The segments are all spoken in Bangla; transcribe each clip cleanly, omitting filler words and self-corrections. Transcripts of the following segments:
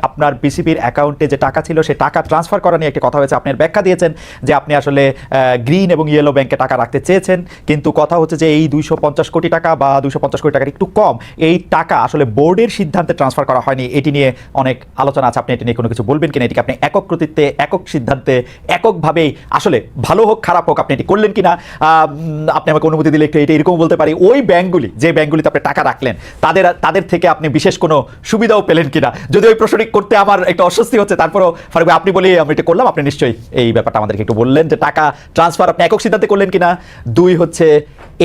আপনার বিসিবির অ্যাকাউন্টে যে টাকা ছিল সে টাকা ট্রান্সফার করা নিয়ে একটি কথা হয়েছে। আপনি ব্যাখ্যা দিয়েছেন যে আপনি আসলে গ্রিন এবং ইয়েলো ব্যাংকে টাকা রাখতে চেয়েছেন, কিন্তু কথা হচ্ছে যে এই 250 কোটি টাকা বা 250 কোটি টাকার একটু কম এই টাকা আসলে বোর্ডের সিদ্ধান্তে ট্রান্সফার করা হয়নি। এটি নিয়ে অনেক আলোচনা আছে, আপনি এটি নিয়ে কোনো কিছু বলবেন কিনা? এটিকে আপনি একক কৃতিত্বে, একক সিদ্ধান্তে, এককভাবেই আসলে ভালো হোক খারাপ হোক আপনি এটি করলেন কিনা? আপনি আমাকে অনুমতি দিলে একটু এটা এরকম বলতে পারি, ওই ব্যাংকগুলি যে ব্যাংকগুলিতে আপনি টাকা রাখলেন তাদের থেকে আপনি বিশেষ কোনো সুবিধাও পেলেন কিনা? যদি ওই প্রশ্নটি করতে আমার একটা অস্বস্তি হচ্ছে, তারপরও ফারুক ভাই আপনি বলি আমি এটা করলাম, আপনি নিশ্চয়ই এই ব্যাপারটা আমাদেরকে একটু বললেন যে টাকা ট্রান্সফার আপনি একক সিদ্ধান্তে করলেন কিনা, দুই হচ্ছে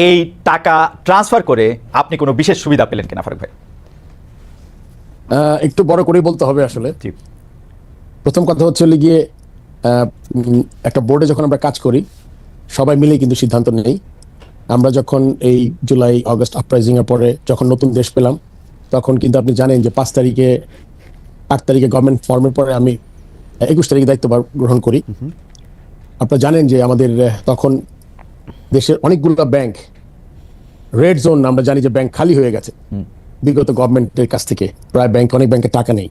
এই টাকা ট্রান্সফার করে আপনি কোনো বিশেষ সুবিধা পেলেন কিনা ফারুক ভাই? একটু বড় করে বলতে হবে আসলে। প্রথম কথা হচ্ছে গিয়ে একটা বোর্ডে যখন আমরা কাজ করি সবাই মিলে কিন্তু সিদ্ধান্ত নেই। আমরা যখন এই জুলাই আগস্ট আপরাইজিং এর পরে যখন নতুন দেশ পেলাম তখন কিন্তু আপনি জানেন যে 8 তারিখে গভর্নমেন্ট ফর্মের পরে আমি 21 তারিখে দায়িত্ব গ্রহণ করি। আপনারা জানেন যে আমাদের তখন দেশের অনেকগুলো ব্যাংক রেড জোন, আমরা জানি যে ব্যাংক খালি হয়ে গেছে বিগত গভর্নমেন্টের কাছ থেকে, প্রায় অনেক ব্যাংকে টাকা নেই।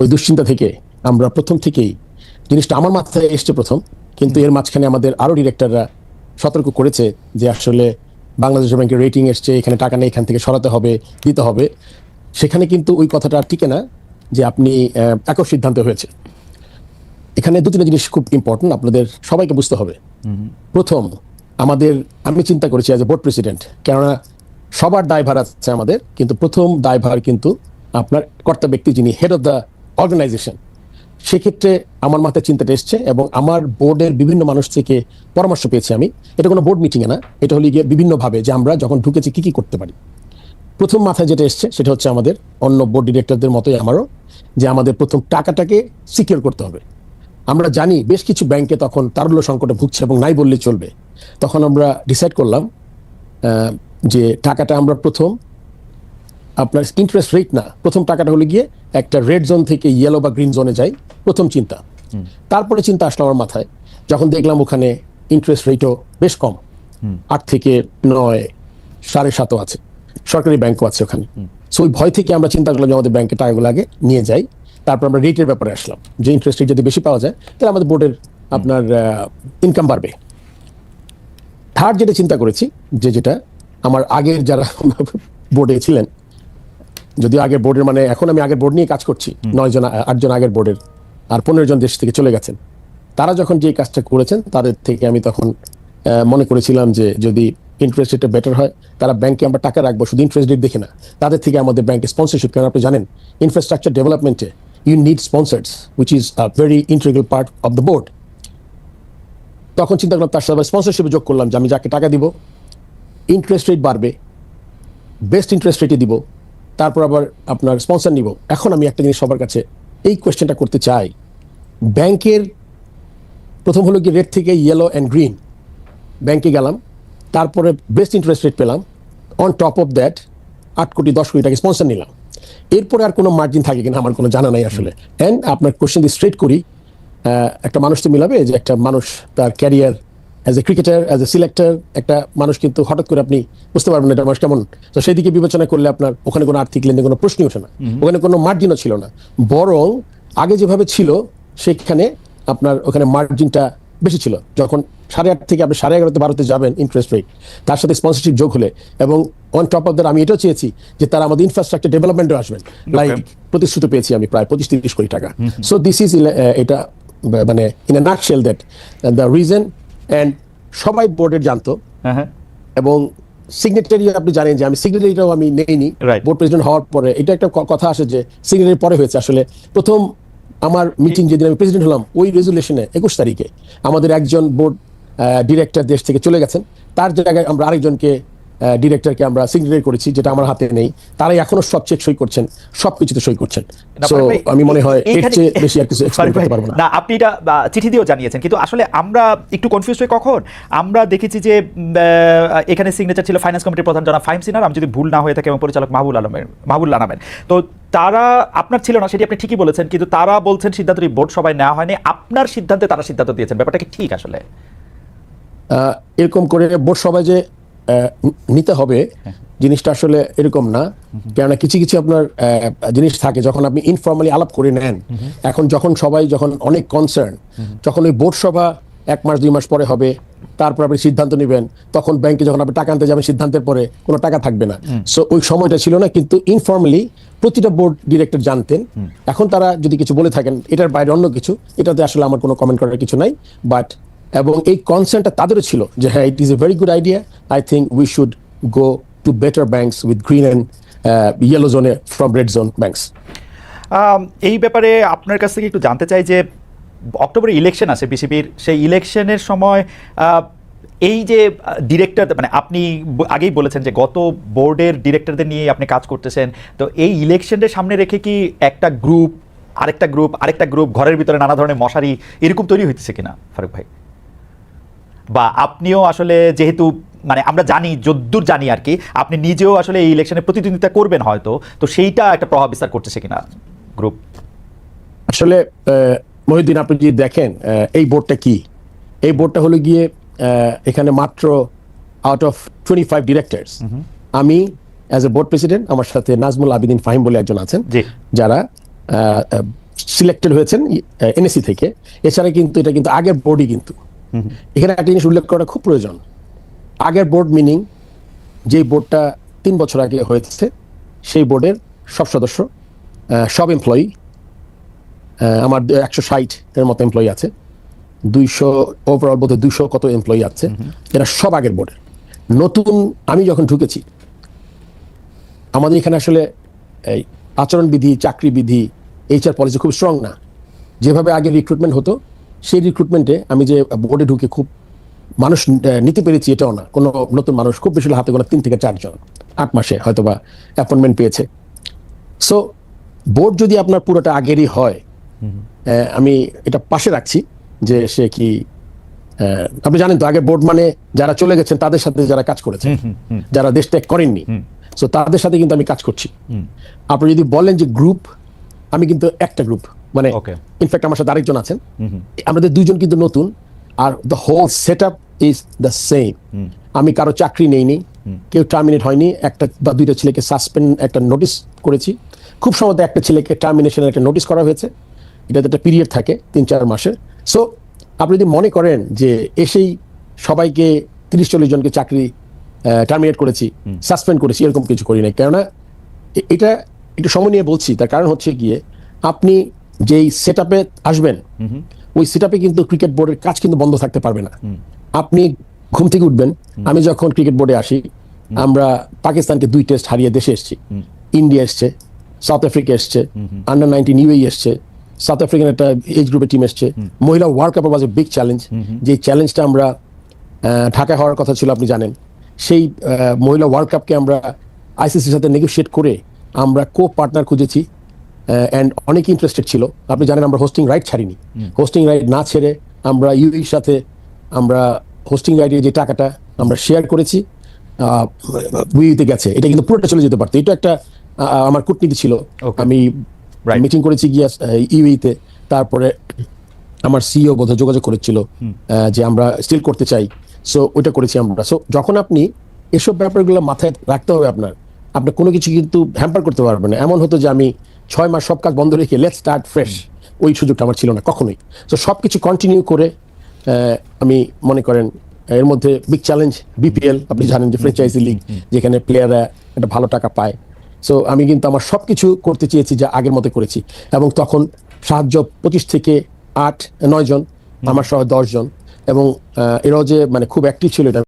ওই দুশ্চিন্তা থেকে আমরা প্রথম থেকেই, জিনিসটা আমার মাথায় এসছে প্রথম, কিন্তু এর মাঝখানে আমাদের আরো ডিরেক্টররা সতর্ক করেছে যে আসলে বাংলাদেশ ব্যাংকের রেটিং এসছে, এখানে টাকা নেই, এখান থেকে সরাতে হবে, দিতে হবে। সেখানে কিন্তু ওই কথাটা টিকে না যে আপনি একক সিদ্ধান্ত হয়েছে। এখানে দুটো জিনিস খুব ইম্পর্টেন্ট, আপনাদের সবাইকে বুঝতে হবে। প্রথম, আমি চিন্তা করেছি অ্যাজ এ বোর্ড প্রেসিডেন্ট, কেননা সবার দায়ভার আছে আমাদের, কিন্তু প্রথম দায়ভার কিন্তু আপনার কর্তা ব্যক্তি যিনি হেড অফ দ্য অর্গানাইজেশন। সেক্ষেত্রে আমার মাথায় চিন্তাটা এসছে এবং আমার বোর্ডের বিভিন্ন মানুষ থেকে পরামর্শ পেয়েছি আমি। এটা কোনো বোর্ড মিটিংয়ে না, এটা হলে গিয়ে বিভিন্নভাবে যে আমরা যখন ঢুকেছি কি কি করতে পারি। প্রথম মাথায় যেটা এসছে সেটা হচ্ছে আমাদের অন্য বোর্ড ডিরেক্টরদের মতোই আমারও, যে আমাদের প্রথম টাকাটাকে সিকিউর করতে হবে। আমরা জানি বেশ কিছু ব্যাংকে তখন তারল্য সংকটে ভুগছে এবং নাই বললেই চলবে। তখন আমরা ডিসাইড করলাম যে টাকাটা আমরা প্রথম আপনার ইন্টারেস্ট রেট না, প্রথম টাকাটা হলে গিয়ে একটা রেড জোন থেকে ইয়েলো বা গ্রিন জোনে যাই, প্রথম চিন্তা। তারপরে চিন্তা আসলো আমার মাথায় যখন দেখলাম ওখানে ইন্টারেস্ট রেটও বেশ কম, 8 থেকে 9, 7.5 আছে, সরকারি ব্যাংকও আছে ওখানে। সো ওই ভয় থেকে আমরা চিন্তা করলাম যে আমাদের ব্যাংকে টাকাগুলো আগে নিয়ে যাই, তারপর আমরা রেটের ব্যাপারে আসলাম যে ইন্টারেস্ট রেট যদি বেশি পাওয়া যায় তাহলে আমাদের বোর্ডের আপনার ইনকাম বাড়বে। থার্ড যেটা চিন্তা করেছি, যেটা আমার আগের যারা বোর্ডে ছিলেন, যদিও আগের বোর্ডের মানে এখন আমি আগের বোর্ড নিয়ে কাজ করছি, 8 জন আগের বোর্ডের, আর 15 জন দেশ থেকে চলে গেছেন। তারা যখন যে কাজটা করেছেন তাদের থেকে আমি তখন মনে করেছিলাম যে যদি ইন্টারেস্ট রেটটা বেটার হয়, তারা ব্যাংকে আমরা টাকা রাখবো শুধু ইন্টারেস্ট রেট দেখে না, তাদের থেকে আমাদের ব্যাংকে স্পন্সরশিপ, কারণ আপনি জানেন ইনফ্রাস্ট্রাকচার ডেভেলপমেন্টে you need sponsors which is a very integral part of the board. তখন চিন্তা করলাম তার সাথে স্পন্সরশিপে যোগ করলাম যে আমি যাকে টাকা দিব ইন্টারেস্ট রেট বাড়বে, বেস্ট ইন্টারেস্ট রেটে দিব, তারপর আবার আপনার স্পন্সর নিব। এখন আমি একটা জিনিস সবার কাছে এই কোয়েশ্চেনটা করতে চাই, ব্যাংকের প্রথম হলো কি রেট থেকে ইয়েলো অ্যান্ড গ্রিন, ব্যাংকে গেলাম, তারপরে বেস্ট ইন্টারেস্ট রেট পেলাম, অন টপ অফ দ্যাট 8 কোটি 10 কোটি টাকা স্পন্সর নিলাম। এরপরে আর কোনো মার্জিন থাকে কিনা আমার কোনো জানা নাই আসলে। অ্যান্ড আপনার কোয়েশ্চেন দিয়ে স্ট্রেট করি, একটা মানুষ তো মিলাবে যে একটা মানুষ তার career as a cricketer, as a selector, একটা মানুষ কিন্তু হঠাৎ করে আপনি বুঝতে পারবেন না এটা মানুষ কেমন। তো সেই দিকে বিবেচনা করলে আপনার ওখানে কোনো আর্থিক লেনদেন কোনো প্রশ্নই ওঠে না, ওখানে কোনো মার্জিনও ছিল না, বরং আগে যেভাবে ছিল সেখানে আপনার ওখানে মার্জিনটা বেশি ছিল। যখন 8.5 থেকে আপনি 11.5 12 যাবেন ইন্টারেস্ট রেট, তার সাথে স্পন্সরশিপ যোগ হলে, এবং অন টপ অফ দ্যাট আমি এটাও চেয়েছি যে তারা আমাদের ইনফ্রাস্ট্রাকচার ডেভেলপমেন্টে আসবেন, লাইক প্রতিশ্রুতি পেয়েছি আমি প্রায় 25-30 কোটি টাকা। সো দিস ইজ এটা মানে in a nutshell that the reason. And সবাই বোর্ডের জানতো, এবং সিগনেটারি আপনি জানেন যে আমি সিগনেটারিটাও আমি নেইনি বোর্ড প্রেসিডেন্ট হওয়ার পরে। এটা একটা কথা আসে যে সিগনেটারি পরে হয়েছে, আসলে প্রথম আমার মিটিং যেদিন আমি প্রেসিডেন্ট হলাম ওই রেজুলেশনে 21 তারিখে আমাদের একজন বোর্ড ডিরেক্টর দেশ থেকে চলে গেছেন, তার জায়গায় আমরা আরেকজনকে ডিরেক্টরকে আমরা সিগনেটারি করেছি, যেটা আমার হাতে নেই। তারাই এখনো সব চেক সই করছেন, সবকিছুতে সই করছেন। সো আমি মনে হয় এর চেয়ে বেশি আর কিছু এক্সপ্লেইন করতে পারবো না। আপনি এটা চিঠি দিয়েও জানিয়েছেন, কিন্তু আসলে আমরা একটু কনফিউজ হই কখন আমরা দেখেছি যে এখানে সিগনেচার ছিল ফাইন্যান্স কমিটির প্রধান জনাব ফাহিম সিনহার, আমি যদি ভুল না হয়ে থাকে, এবং পরিচালক মাহবুবুল্লাহ নামের। তো তারা আপনার ছিল না, সেটি আপনি ঠিকই বলেছেন, কিন্তু তারা বলছেন সিদ্ধান্তটি বোর্ড সবাই নেওয়া হয়নি, আপনার সিদ্ধান্তে তারা সিদ্ধান্ত দিয়েছেন। ব্যাপারটা কি ঠিক? আসলে এরকম করে বোর্ড সবাই যে নিতে হবে জিনিসটা আসলে এরকম না, কেননা কিছু কিছু আপনার জিনিস থাকে যখন আপনি ইনফর্মালি আলাপ করে নেন। এখন যখন সবাই যখন অনেক কনসার্ন, যখন ওই বোর্ড সভা 1 মাস 2 মাস পরে হবে, তারপর আপনি সিদ্ধান্ত নেবেন, তখন ব্যাংকে যখন আপনি টাকা আনতে যাবেন সিদ্ধান্তের পরে কোনো টাকা থাকবে না। সো ওই সময়টা ছিল না, কিন্তু ইনফর্মালি প্রতিটা বোর্ড ডিরেক্টর জানতেন। এখন তারা যদি কিছু বলে থাকেন এটার বাইরে অন্য কিছু, এটাতে আসলে আমার কোনো কমেন্ট করার কিছু নাই। বাট এবং এই কনসার্নটা তাদেরও ছিল যে হ্যাঁ, it is a very good idea, I think we should go to better banks with green and yellow zone from red zone banks. এই ব্যাপারে আপনার কাছ থেকে একটু জানতে চাই যে অক্টোবরে ইলেকশন আছে বিসিবির, সেই ইলেকশনের সময় এই যে ডিরেক্টর, মানে আপনি আগেই বলেছেন যে গত বোর্ডের ডিরেক্টরদের নিয়ে আপনি কাজ করতেছেন, তো এই ইলেকশনের সামনে রেখে কি একটা গ্রুপ আরেকটা গ্রুপ ঘরের ভিতরে নানা ধরনের মশারি এরকম তৈরি হইতেছে কিনা ফারুক ভাই? বা আপনিও আসলে যেহেতু মানে আমরা জানি, যদ্দূর জানি আর কি, আপনি নিজেও আসলে এই ইলেকশনে প্রতিদ্বন্দ্বিতা করবেন হয়তো, তো সেইটা একটা প্রভাব বিস্তার করতেছে কিনা গ্রুপ? আসলে মহিউদ্দিন, আপনি যদি দেখেন এই বোর্ডটা কি, এই বোর্ডটা হলো গিয়ে এখানে মাত্র আউট অফ 25 ডিরেক্টরস, আমি অ্যাজ এ বোর্ড প্রেসিডেন্ট, আমার সাথে নাজমুল আবিদিন ফাহিম বলে একজন আছেন, যারা সিলেক্টেড হয়েছেন এনএসসি থেকে। এছাড়া কিন্তু এটা কিন্তু আগের বোর্ডই, কিন্তু এখানে একটা জিনিস উল্লেখ করা খুব প্রয়োজন। আগের বোর্ড মিনিং যে বোর্ডটা 3 বছর আগে হয়েছে, সেই বোর্ডের সব সদস্য, সব এমপ্লয়ি, আমার 160 এর মতো এমপ্লয়ি আছে, 200 ওভারঅল বোধ 200 কত এমপ্লয়ি আছে, এরা সব আগের বোর্ডের। নতুন আমি যখন ঢুকেছি, আমাদের এখানে আসলে এই আচরণবিধি, চাকরিবিধি, এইচআর পলিসি খুব স্ট্রং না। যেভাবে আগে রিক্রুটমেন্ট হতো, সেই রিক্রুটমেন্টে আমি যে বোর্ডে ঢুকে খুব মানুষ নিতে পেরেছি এটাও না। কোনো নতুন মানুষ খুব বেশি হাতে গোনা 3 থেকে 4 জন 8 মাসে হয়তো বা অ্যাপয়েন্টমেন্ট পেয়েছে। সো বোর্ড যদি আপনার পুরোটা আগেরই হয়, আমি এটা পাশে রাখছি যে সে কি, আপনি জানেন তো আগের বোর্ড মানে যারা চলে গেছেন তাদের সাথে যারা কাজ করেছে, যারা দেশ ত্যাগ করেননি, সো তাদের সাথে কিন্তু আমি কাজ করছি। আপনি যদি বলেন যে গ্রুপ, আমি কিন্তু একটা গ্রুপ, মানে ইনফ্যাক্ট আমার সাথে আরেকজন আছেন, আমাদের 2 জন কিন্তু নতুন, আর the whole set up is the same. আমি কারো চাকরি নেইনি, কেউ টার্মিনেট হয়নি, একটা বা 2টা ছেলেকে সাসপেন্ড একটা নোটিশ করেছি, খুব সম্ভবত একটা ছেলেকে টার্মিনেশনের একটা নোটিশ করা হয়েছে। এটাতে একটা পিরিয়ড থাকে 3-4 মাসের। সো আপনি যদি মনে করেন যে এসেই সবাইকে 30-40 জনকে চাকরি টার্মিনেট করেছি, সাসপেন্ড করেছি, এরকম কিছু করি নাই। কেননা এটা একটু সময় নিয়ে বলছি, তার কারণ হচ্ছে গিয়ে আপনি যেই সেট আপে আসবেন, ওই সেট আপে কিন্তু ক্রিকেট বোর্ডের কাজ কিন্তু বন্ধ থাকতে পারবে না। আপনি ঘুম থেকে উঠবেন, আমি যখন ক্রিকেট বোর্ডে আসি, আমরা পাকিস্তানকে 2 টেস্ট হারিয়ে দেশে এসেছি, ইন্ডিয়া এসছে, সাউথ আফ্রিকা এসছে, আন্ডার 19 ইউএই এসছে, সাউথ আফ্রিকান একটা এজ গ্রুপের টিম এসছে, মহিলা world cup was a big challenge. যে চ্যালেঞ্জটা আমরা ঢাকায় হওয়ার কথা ছিল, আপনি জানেন, সেই মহিলা ওয়ার্ল্ড কাপকে আমরা আইসিসির সাথে নেগোশিয়েট করে আমরা কো পার্টনার খুঁজেছি, অ্যান্ড অনেক ইন্টারেস্টেড ছিল। আপনি জানেন আমরা হোস্টিং রাইট ছাড়িনি, হোস্টিং রাইট না ছেড়ে আমরা ইউএইর সাথে আমরা হোস্টিং রাইটের যে টাকাটা আমরা শেয়ার করেছি, উইতে গেছে, এটা কিন্তু পুরোটা চলে যেতে পারতো। এটা একটা আমার কূটনীতি ছিল। আমি মিটিং করেছি গিয়া ইউইতে, তারপরে আমার সিইও বোধহয় যোগাযোগ করেছিল যে আমরা স্টিল করতে চাই, সো ওইটা করেছি আমরা। সো যখন আপনি এসব ব্যাপারগুলো মাথায় রাখতে হবে, আপনার কোনো কিছু কিন্তু হ্যাম্পার করতে পারবেন না। এমন হতো যে আমি 6 মাস সব কাজ বন্ধ রেখে লেটস স্টার্ট ফ্রেশ, ওই সুযোগটা আমার ছিল না কখনোই। সো সবকিছু কন্টিনিউ করে আমি মনে করেন এর মধ্যে বিগ চ্যালেঞ্জ বিপিএল, আপনি জানেন যে ফ্র্যাঞ্চাইজি লিগ, যেখানে প্লেয়াররা একটা ভালো টাকা পায়। সো আমি কিন্তু আমার সবকিছু করতে চেয়েছি যা আগের মতো করেছি, এবং তখন সাহায্য 25 থেকে 8-9 জন, আমার সহ 10 জন, এবং এরাও যে মানে খুব অ্যাক্টিভ ছিল এটা